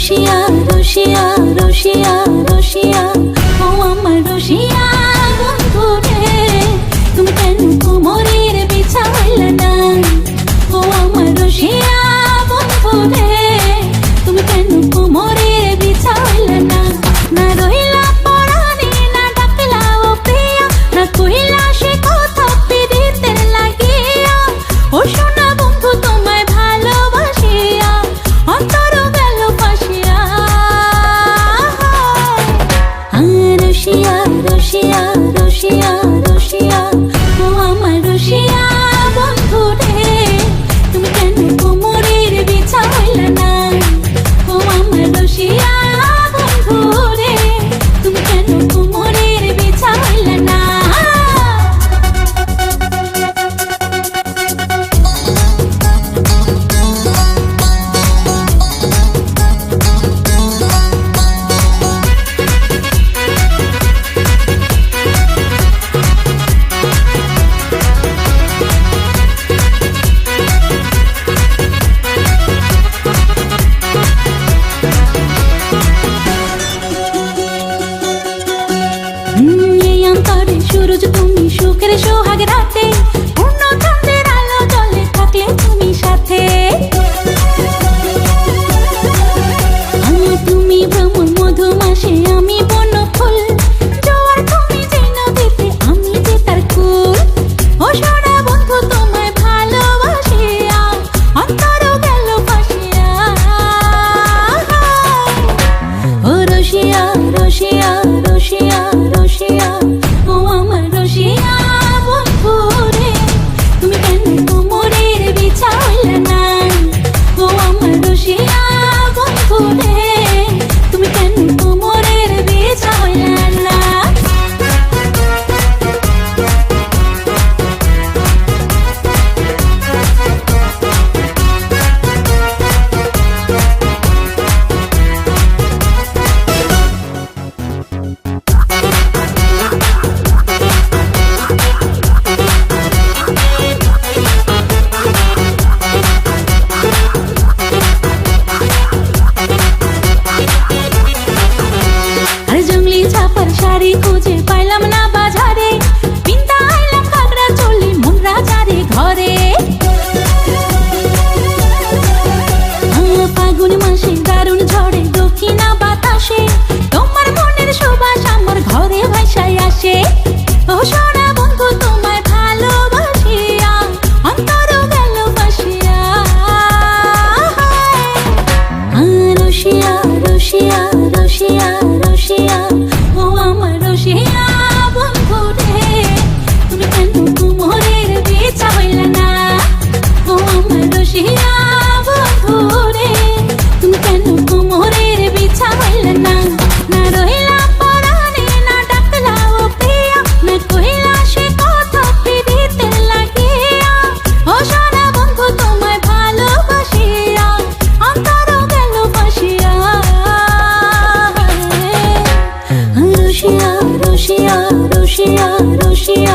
রসিয়া রসিয়া রসিয়া রসিয়া ও আমার রসিয়া বন্ধু রে তুমি কেন কোমরের বিছাইলে না ও আমার রসিয়া বন্ধু রে তুমি কেন কোমরের বিছাইলে না না রইলা পরাণে না ডাকলা ও প্রিয়া না কইলা সে কথা পিরিতের লাগিয়া ও সোনা বন্ধু তোমায় ভালোবাসিয়া অন্তর গেল ফাঁসিয়া রসিয়া রসিয়া রসিয়া রসিয়া ও আমার রসিয়া বন্ধু রে তুমি কেন কোমরের বিছাইলে না ও আমার রসিয়া বন্ধু রে তুমি কেন কোমরের বিছাইলে না সুরজ তুমি সুখের সোহাগ রাতে পূর্ণ চাঁদের আলো জলে থাকলে তুমি সাথে তুমি ভ্রমণ মধুমাসে আমি বন ফুল জোয়ার তুমি যে নদীতে আমি যে তার কুল ও সোনা বন্ধু তোমায় ভালোবাসিয়া অন্তর গেল ফাঁসিয়া ও রসিয়া রসিয়া রসিয়া রসিয়া ও আমার রসিয়া বন্ধু রে তুমি কেন কোমরের বিছাইলে না ও আমার রসিয়া বন্ধু রে তুমি কেন কোমরের বিছাইলে না শাড়ি খুঁজে পাইলাম না বাজারে পিন্তা আইলাম খাগড়া চলি মন রাজারে ঘরে ফাগুন মাসে দারুণ ঝড়ে দক্ষিণা বাতাসে তোমার মনের সুবাস আমার ঘরে ভাসায় আসে ও সোনা বন্ধু তোমায় ভালোবাসিয়া অন্তর গেল ফাঁসিয়া রসিয়া রসিয়া রসিয়া রসিয়া ও আমার রসিয়া বন্ধু রে তুমি কেন কোমরের বিছাইলে না ও আমার রসিয়া বন্ধু রে তুমি কেন কোমরের বিছাইলে না না রইলা পরাণে না ডাকলা ও প্রিয়া না কইলা সে কথা পিরিতের লাগিয়া ও সোনা বন্ধু তোমায় ভালোবাসিয়া অন্তর গেল ফাঁসিয়া রসিয়া রসিয়া রসিয়া রসিয়া